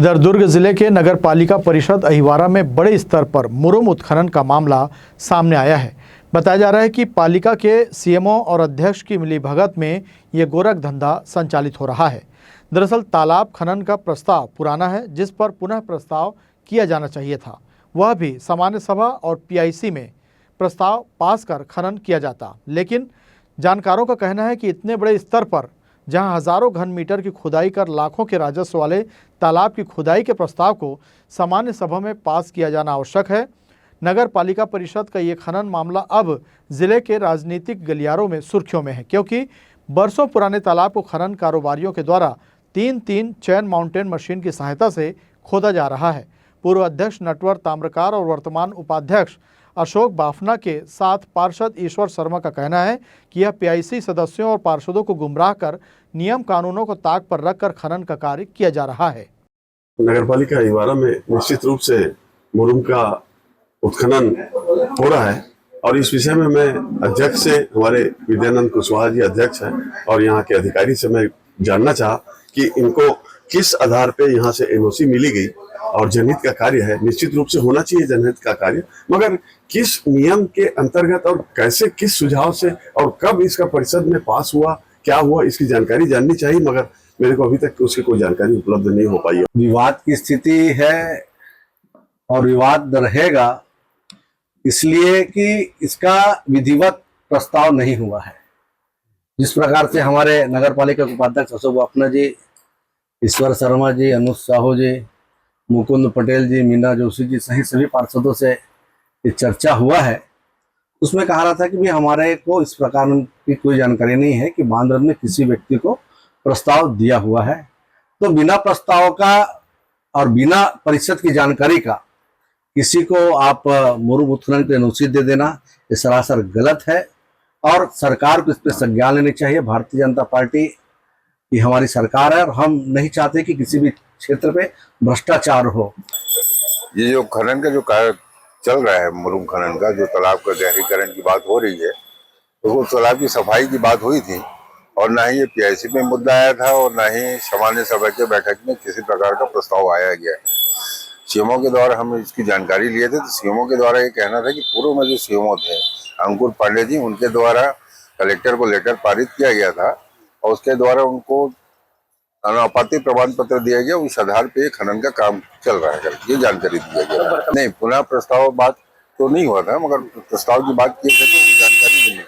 इधर दुर्ग जिले के नगर पालिका परिषद अहिवारा में बड़े स्तर पर मुरुम उत्खनन का मामला सामने आया है। बताया जा रहा है कि पालिका के सीएमओ और अध्यक्ष की मिलीभगत में ये गोरख धंधा संचालित हो रहा है। दरअसल तालाब खनन का प्रस्ताव पुराना है, जिस पर पुनः प्रस्ताव किया जाना चाहिए था। वह भी सामान्य सभा और पीआईसी में प्रस्ताव पास कर खनन किया जाता, लेकिन जानकारों का कहना है कि इतने बड़े स्तर पर जहां हजारों घन मीटर की खुदाई कर लाखों के राजस्व वाले तालाब की खुदाई के प्रस्ताव को सामान्य सभा में पास किया जाना आवश्यक है। नगर पालिका परिषद का ये खनन मामला अब जिले के राजनीतिक गलियारों में सुर्खियों में है, क्योंकि बरसों पुराने तालाब को खनन कारोबारियों के द्वारा तीन चैन माउंटेन मशीन की सहायता से खोदा जा रहा है। पूर्व अध्यक्ष नटवर ताम्रकार और वर्तमान उपाध्यक्ष अशोक बाफना के साथ पार्षद ईश्वर शर्मा का कहना है कि यह पीआईसी सदस्यों और पार्षदों को गुमराह कर नियम कानूनों को ताक पर रखकर खनन का कार्य किया जा रहा है। नगरपालिका अहिवारा में निश्चित रूप से मुरुम का उत्खनन हो रहा है और इस विषय में मैं अध्यक्ष से, हमारे विद्यानंद कुशवाहा जी अध्यक्ष हैं, और यहाँ के अधिकारी से मैं जानना चाहा कि इनको किस आधार पे यहाँ से एनओसी मिली गई और जनहित का कार्य है। निश्चित रूप से होना चाहिए जनहित का कार्य, मगर किस नियम के अंतर्गत और कैसे, किस सुझाव से और कब इसका परिषद में पास हुआ, क्या हुआ, इसकी जानकारी जाननी चाहिए, मगर मेरे को अभी तक उसकी कोई जानकारी उपलब्ध नहीं हो पाई है। विवाद की स्थिति है और विवाद रहेगा, इसलिए कि इसका विधिवत प्रस्ताव नहीं हुआ है। जिस प्रकार से हमारे नगर पालिका उपाध्यक्ष अशोक बाफना जी, ईश्वर शर्मा जी, अनुज साहू जी, मुकुंद पटेल जी, मीना जोशी जी सहित सभी पार्षदों से ये चर्चा हुआ है, उसमें कहा रहा था कि भाई हमारे को इस प्रकार की कोई जानकारी नहीं है कि बांध में किसी व्यक्ति को प्रस्ताव दिया हुआ है। तो बिना प्रस्ताव का और बिना परिषद की जानकारी का किसी को आप मुरुम उत्खनन के एनओसी दे देना, ये सरासर गलत है और सरकार को इस पर संज्ञान लेनी चाहिए। भारतीय जनता पार्टी की हमारी सरकार है और हम नहीं चाहते कि किसी भी क्षेत्र पे भ्रष्टाचार हो। ये जो खनन का जो कार्य चल रहा है, मुरुम खनन का, जो तालाब का गहरीकरण की बात हो रही है, तो वो तालाब की सफाई की बात हुई थी और ना ही ये पीआईसी में मुद्दा आया था और ना ही सामान्य सभा के बैठक में किसी प्रकार का प्रस्ताव आया गया। सीएमओ के द्वारा हम इसकी जानकारी लिए थे, तो सीएमओ के द्वारा ये कहना था कि पूर्व में जो सीएमओ थे अंकुर पांडे जी, उनके द्वारा कलेक्टर को लेटर पारित किया गया था और उसके द्वारा उनको अनापत्ति प्रमाण पत्र दिया गया। उस आधार पे खनन का काम चल रहा है, ये जानकारी दिया गया। नहीं, पुनः प्रस्ताव बात तो नहीं हुआ था, मगर प्रस्ताव की बात की